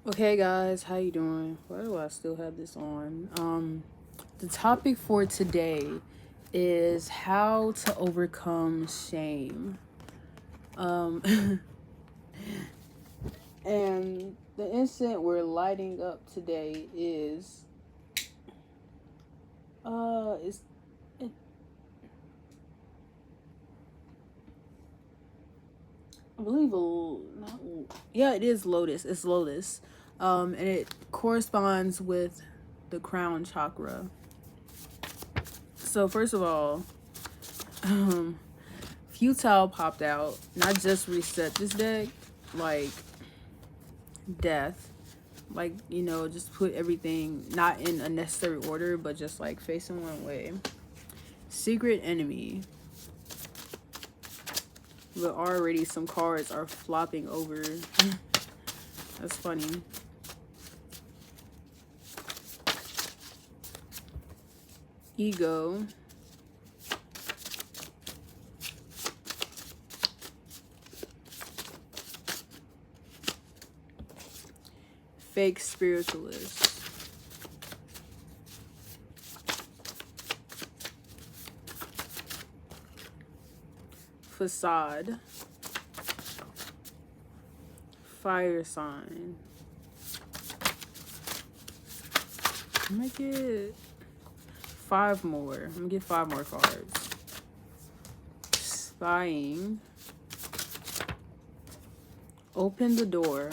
Okay guys, how you doing? Why do I still have this on? The topic for today is how to overcome shame. Um and the incident we're lighting up today is it's it, I believe not, yeah, it is Lotus. It's Lotus. And it corresponds with the crown chakra. So first of all, Futile popped out, and I just reset this deck, like death, like just put everything not in a necessary order, but just like facing one way. Secret enemy, but already some cards are flopping over. That's funny. Ego. Fake spiritualist. Facade. Fire sign. I'm gonna get 5 more. I'm gonna get 5 more cards. Spying. Open the door.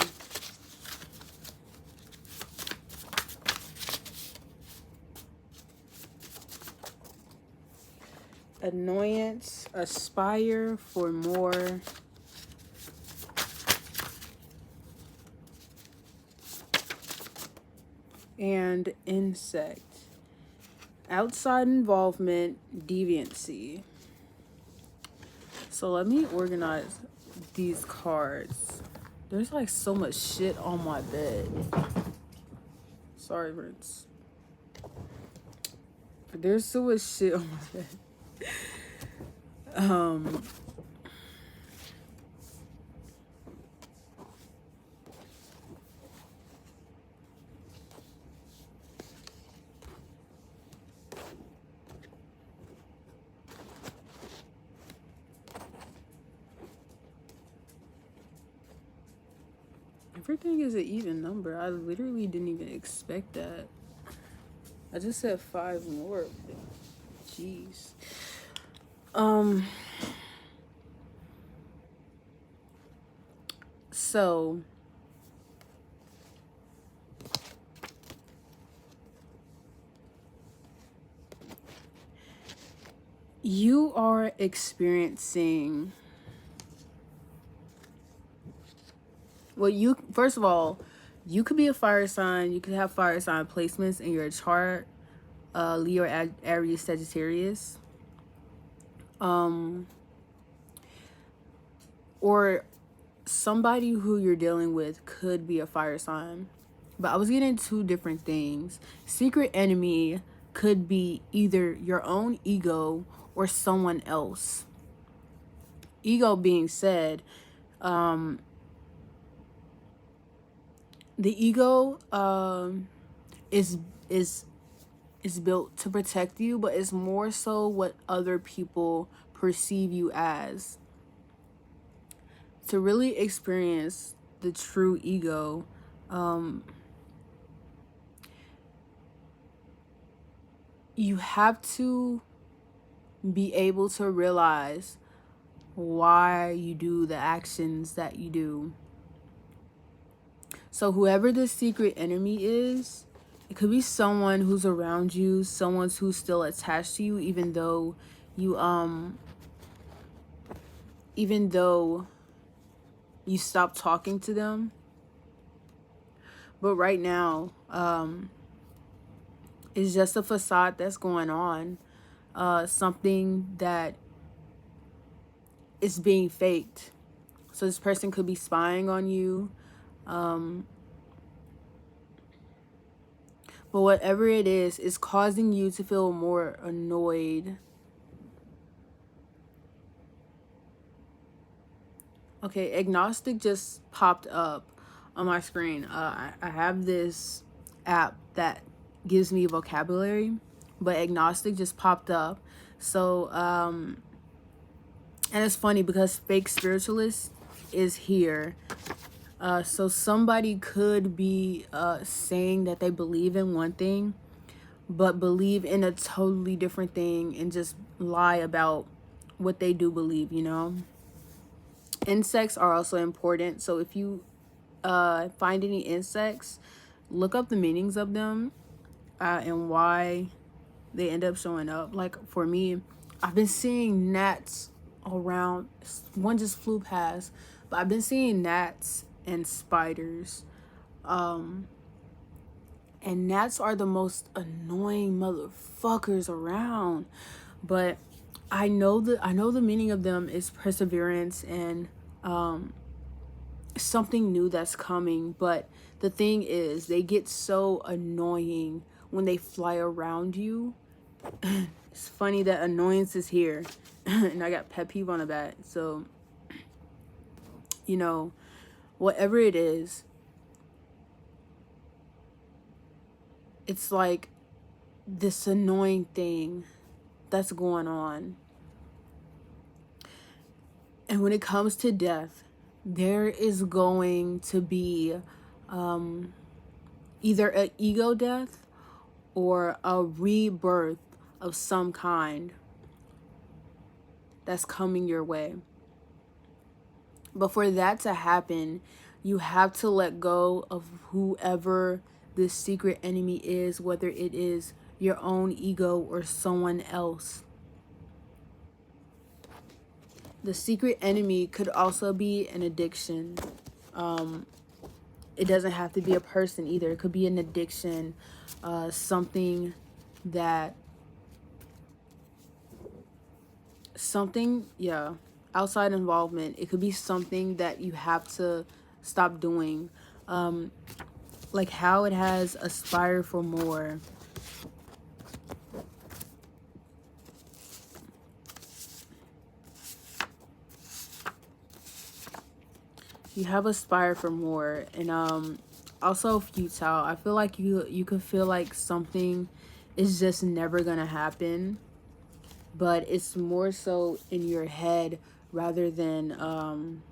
Annoyance. Aspire for more. And insect. Outside involvement. Deviancy. So let me organize these cards. There's like so much shit on my bed. Sorry, Prince. But there's so much shit on my bed. Everything is an even number. I literally didn't even expect that. I just said 5 more. Jeez. So you are experiencing, well, you, first of all, you could be a fire sign. You could have fire sign placements in your chart. Leo, Aries, Sagittarius. Or somebody who you're dealing with could be a fire sign. But I was getting 2 different things. Secret enemy could be either your own ego or someone else. Ego being said, the ego is built to protect you, but it's more so what other people perceive you as. To really experience the true ego, you have to be able to realize why you do the actions that you do. So whoever the secret enemy is, it could be someone who's around you, someone who's still attached to you, even though you stop talking to them. But right now, it's just a facade that's going on. Something that is being faked. So this person could be spying on you. But whatever it is causing you to feel more annoyed. Okay, agnostic just popped up. on my screen. I have this app that gives me vocabulary, but agnostic just popped up. So, and it's funny because fake spiritualist is here. So somebody could be saying that they believe in one thing, but believe in a totally different thing and just lie about what they do believe, you know? Insects are also important. So if you find any insects, look up the meanings of them and why they end up showing up. Like for me, I've been seeing gnats around. One just flew past, but I've been seeing gnats and spiders. And gnats are the most annoying motherfuckers around. But I know the meaning of them is perseverance and something new that's coming. But the thing is, they get so annoying when they fly around you. It's funny that annoyance is here. And I got pet peeve on that. So, you know, whatever it is, it's like this annoying thing that's going on. And when it comes to death, there is going to be either an ego death or a rebirth of some kind that's coming your way. But for that to happen, you have to let go of whoever this secret enemy is, whether it is your own ego or someone else. The secret enemy could also be an addiction. It doesn't have to be a person either. It could be an addiction, something, yeah, outside involvement. It could be something that you have to stop doing. Like how it has aspire for more. You have aspire for more, and also futile. I feel like you could feel like something is just never gonna happen, but it's more so in your head rather than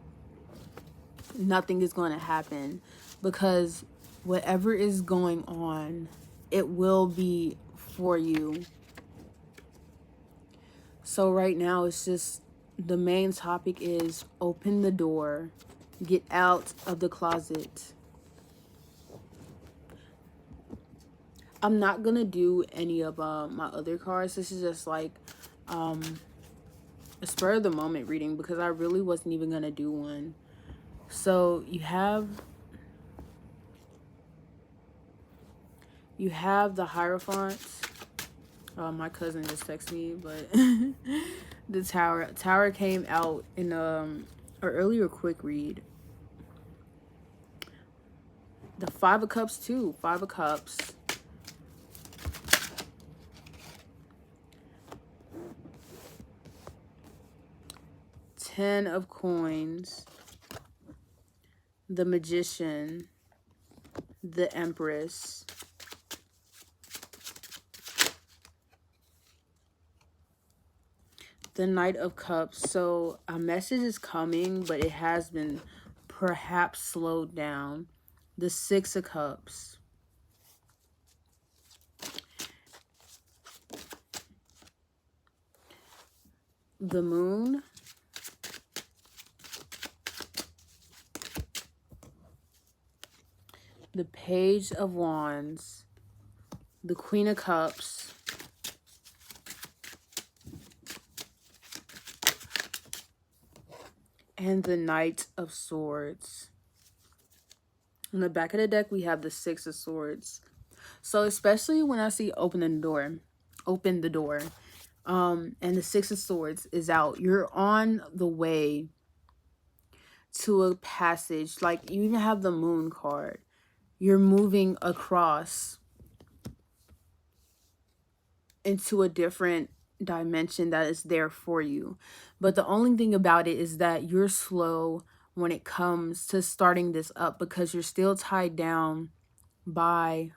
nothing is gonna happen, because whatever is going on, it will be for you. So right now it's just the main topic is open the door. Get out of the closet. I'm not gonna do any of my other cards. This is just like a spur of the moment reading because I really wasn't even gonna do one. So you have the Hierophant. My cousin just texted me, but the Tower came out in an earlier quick read. The Five of Cups too. Five of Cups. Ten of Coins. The Magician. The Empress. The Knight of Cups. So a message is coming, but it has been perhaps slowed down. The Six of Cups. The Moon. The Page of Wands. The Queen of Cups. And the Knight of Swords. On the back of the deck, we have the Six of Swords. So especially when I see open the door, and the Six of Swords is out, you're on the way to a passage. Like you even have the Moon card. You're moving across into a different dimension that is there for you. But the only thing about it is that you're slow when it comes to starting this up, because you're still tied down by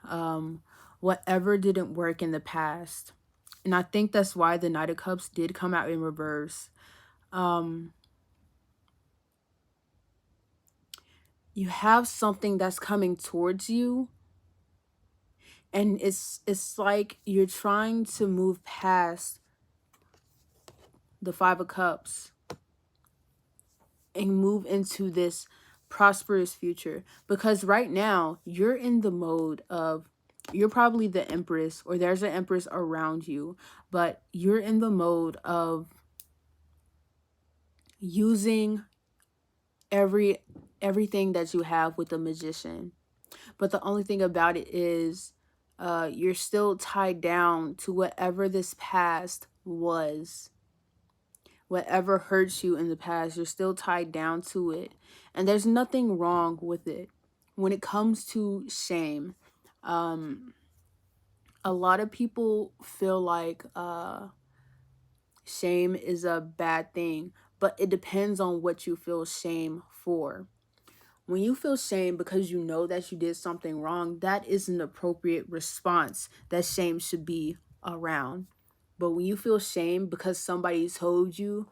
whatever didn't work in the past. And I think that's why the Knight of Cups did come out in reverse. You have something that's coming towards you, and it's like you're trying to move past the Five of Cups and move into this prosperous future, because right now you're in the mode of, you're probably the empress, or there's an empress around you, but you're in the mode of using everything that you have with the magician. But the only thing about it is, you're still tied down to whatever this past was. Whatever hurts you in the past, you're still tied down to it. And there's nothing wrong with it. When it comes to shame, a lot of people feel like shame is a bad thing, but it depends on what you feel shame for. When you feel shame because you know that you did something wrong, that is an appropriate response that shame should be around. But when you feel shame because somebody told you,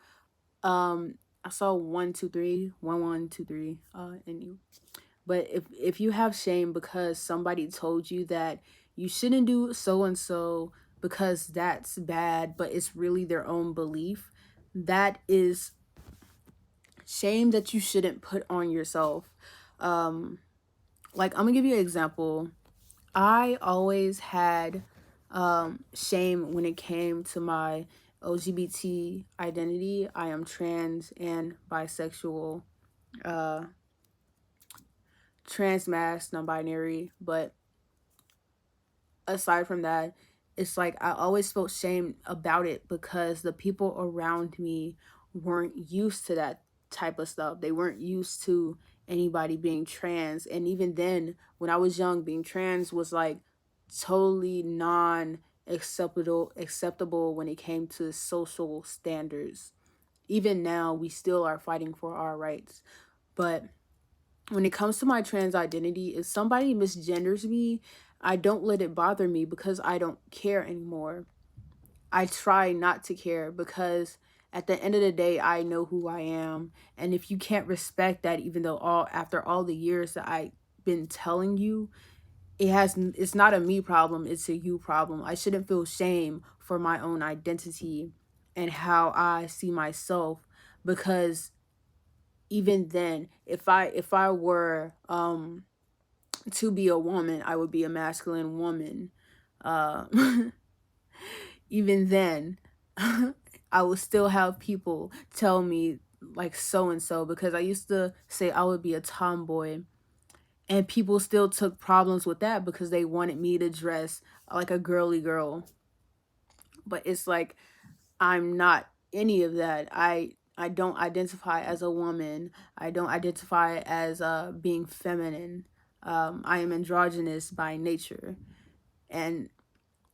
I saw 123, 1123, in you. But if you have shame because somebody told you that you shouldn't do so and so because that's bad, but it's really their own belief, that is shame that you shouldn't put on yourself. Like, I'm gonna give you an example. I always had shame when it came to my LGBT identity. I am trans and bisexual, trans mass, non-binary, but aside from that, it's like I always felt shame about it because the people around me weren't used to that type of stuff. They weren't used to anybody being trans. And even then, when I was young, being trans was like totally non acceptable when it came to social standards. Even now, we still are fighting for our rights. But when it comes to my trans identity, if somebody misgenders me, I don't let it bother me because I don't care anymore. I try not to care because at the end of the day, I know who I am. And if you can't respect that, even though after all the years that I've been telling you, it's not a me problem, it's a you problem. I shouldn't feel shame for my own identity and how I see myself, because even then, if I were to be a woman, I would be a masculine woman. Uh, even then, I would still have people tell me like so and so, because I used to say I would be a tomboy, and people still took problems with that because they wanted me to dress like a girly girl. But it's like, I'm not any of that. I don't identify as a woman. I don't identify as being feminine. I am androgynous by nature. And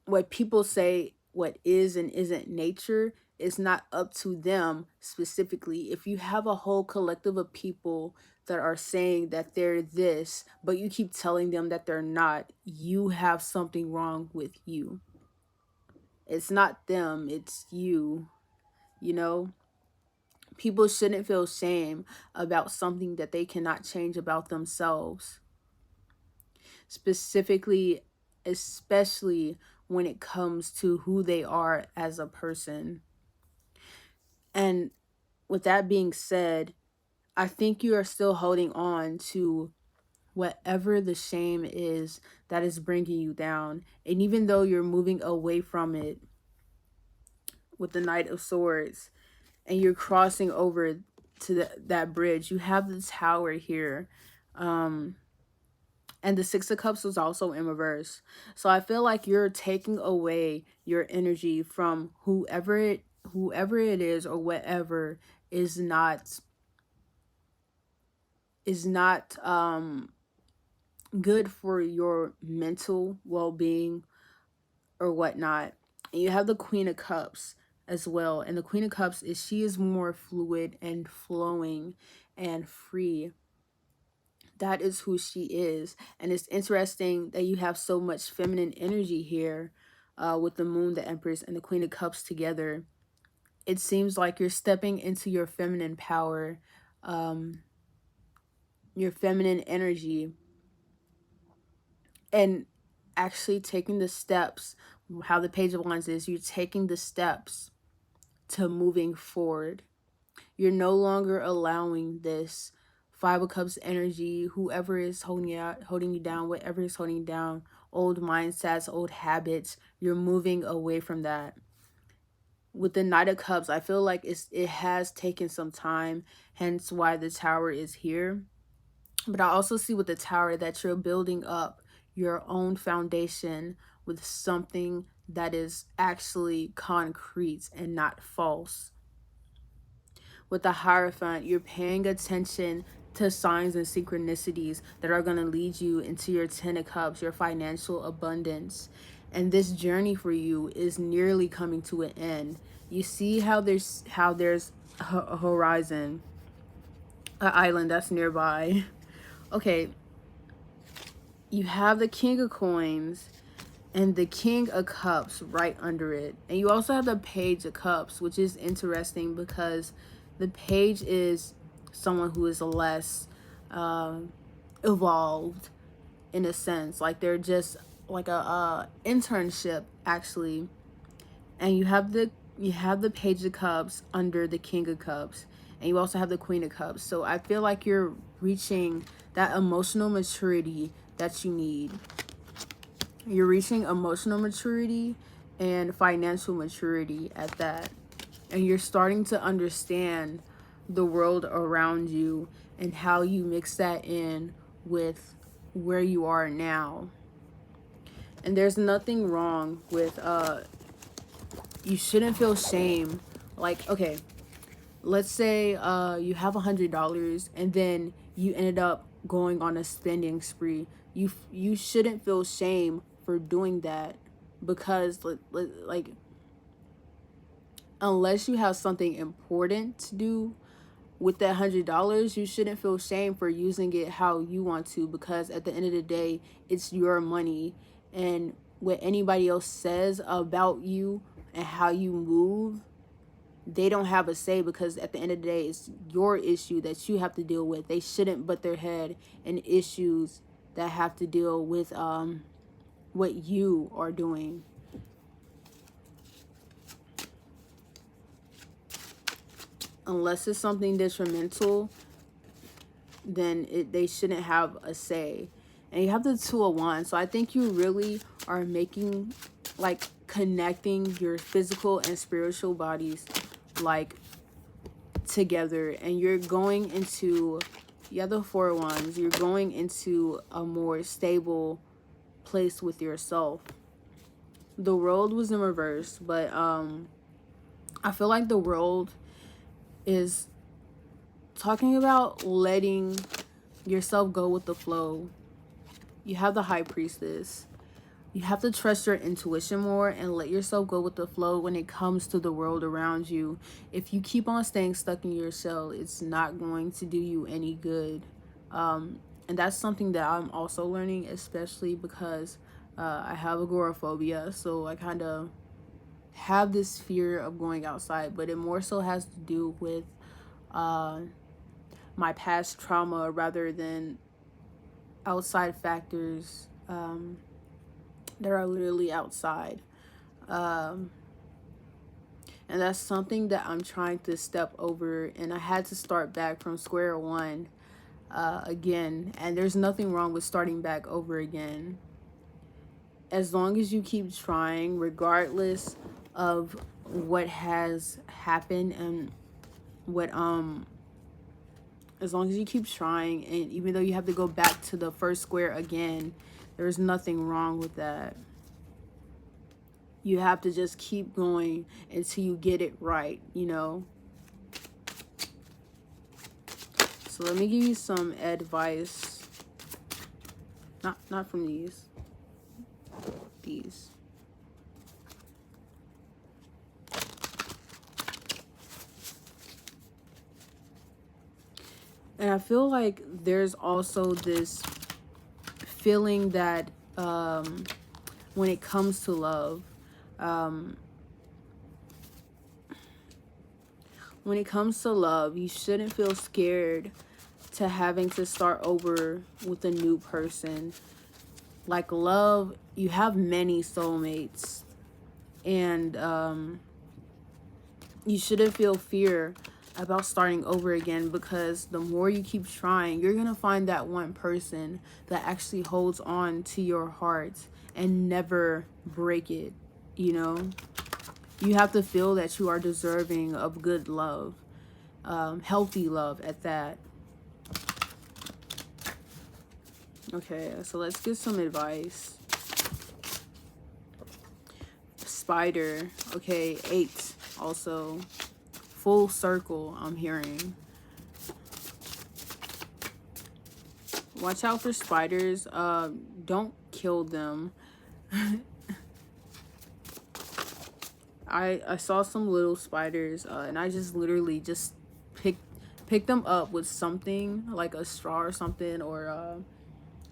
what people say what is and isn't nature is not up to them specifically. If you have a whole collective of people that are saying that they're this, but you keep telling them that they're not, you have something wrong with you. It's not them, it's you. You know, people shouldn't feel shame about something that they cannot change about themselves. Specifically, especially when it comes to who they are as a person. And with that being said, I think you are still holding on to whatever the shame is that is bringing you down. And even though you're moving away from it with the Knight of Swords, and you're crossing over to that bridge, you have the Tower here. And the Six of Cups was also in reverse. So I feel like you're taking away your energy from whoever it is, or whatever is not good for your mental well-being or whatnot. And you have the Queen of Cups as well. And the Queen of Cups she is more fluid and flowing, and free. That is who she is. And it's interesting that you have so much feminine energy here, with the moon, the empress, and the queen of cups together. It seems like you're stepping into your feminine power, um, your feminine energy, and actually taking the steps. How the page of wands is, you're taking the steps to moving forward. You're no longer allowing this five of cups energy, whoever is holding you down, whatever is holding you down, old mindsets, old habits, you're moving away from that. With the knight of cups, I feel like it has taken some time, hence why the tower is here. But I also see with the tower that you're building up your own foundation with something that is actually concrete and not false. With the Hierophant, you're paying attention to signs and synchronicities that are going to lead you into your Ten of Cups, your financial abundance. And this journey for you is nearly coming to an end. You see how there's a horizon, an island that's nearby. Okay, you have the King of Coins and the King of Cups right under it. And you also have the Page of Cups, which is interesting because the Page is someone who is less evolved in a sense. Like they're just like a internship actually. And you have the Page of Cups under the King of Cups. And you also have the Queen of Cups. So I feel like you're reaching that emotional maturity that you need. You're reaching emotional maturity and financial maturity at that. And you're starting to understand the world around you and how you mix that in with where you are now. And there's nothing wrong with, you shouldn't feel shame. Like, okay, let's say you have $100 and then you ended up going on a spending spree. You shouldn't feel shame for doing that, because like unless you have something important to do with that $100, you shouldn't feel shame for using it how you want to, because at the end of the day, it's your money. And what anybody else says about you and how you move, they don't have a say, because at the end of the day, it's your issue that you have to deal with. They shouldn't butt their head in issues that have to deal with what you are doing. Unless it's something detrimental, then they shouldn't have a say. And you have the Two of Wands. So I think you really are making, like, connecting your physical and spiritual bodies, like, together. And you're going into, you have the Four of Wands. You're going into a more stable place with yourself. The World was in reverse, but I feel like the World is talking about letting yourself go with the flow. You have the High Priestess. You have to trust your intuition more and let yourself go with the flow when it comes to the world around you. If you keep on staying stuck in your shell, it's not going to do you any good. And that's something that I'm also learning, especially because I have agoraphobia. So I kind of have this fear of going outside, but it more so has to do with my past trauma rather than outside factors that are literally outside. And that's something that I'm trying to step over, and I had to start back from square one again. And there's nothing wrong with starting back over again, as long as you keep trying, regardless of what has happened and what as long as you keep trying, and even though you have to go back to the first square again, there's nothing wrong with that. You have to just keep going until you get it right, you know? So let me give you some advice. Not from these. These. And I feel like there's also this feeling that when it comes to love, you shouldn't feel scared to having to start over with a new person. Like love, you have many soulmates, and you shouldn't feel fear about starting over again, because the more you keep trying, you're gonna find that one person that actually holds on to your heart and never break it. You know, you have to feel that you are deserving of good love, healthy love at that. Okay, so let's get some advice. Spider, okay, 8 also. Full circle, I'm hearing. Watch out for spiders. Don't kill them. I saw some little spiders, and I just literally just pick them up with something like a straw or something, or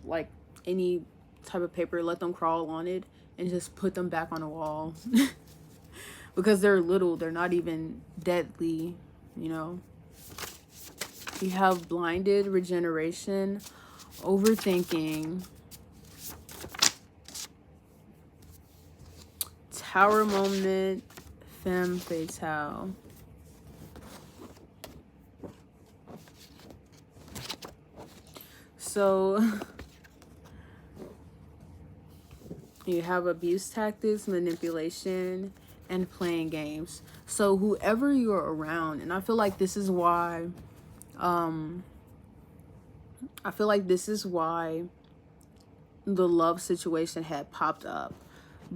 like any type of paper. Let them crawl on it and just put them back on the wall. Because they're little, they're not even deadly, you know. You have blinded, regeneration, overthinking, tower moment, femme fatale. So you have abuse tactics, manipulation, and playing games. So whoever you're around, and I feel like this is why the love situation had popped up,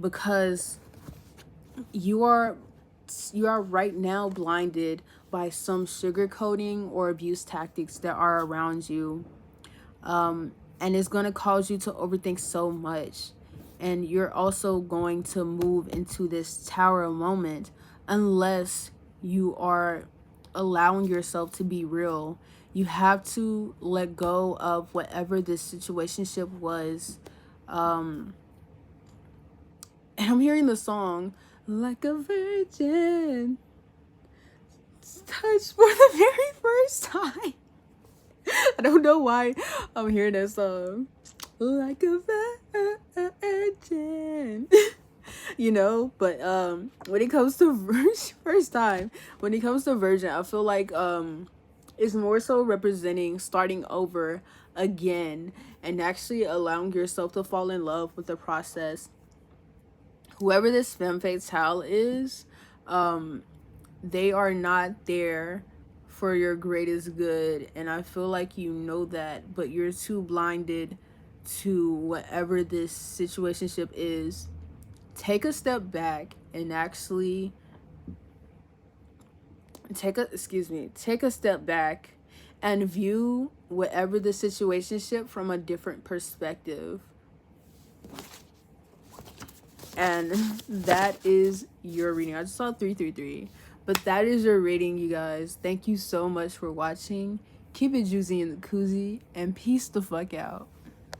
because you are right now blinded by some sugarcoating or abuse tactics that are around you, and it's going to cause you to overthink so much. And you're also going to move into this tower moment unless you are allowing yourself to be real. You have to let go of whatever this situationship was. And I'm hearing the song, like a virgin, touched for the very first time. I don't know why I'm hearing that song. Like a virgin. You know, but when it comes to when it comes to virgin, I feel like it's more so representing starting over again and actually allowing yourself to fall in love with the process. Whoever this femme fatale is, they are not there for your greatest good, and I feel like you know that, but you're too blinded to whatever this situationship is. Take a step back and actually take a step back and view whatever the situationship from a different perspective. And that is your reading. I just saw 333, but that is your reading, you guys. Thank you so much for watching. Keep it juicy in the koozie, and peace the fuck out.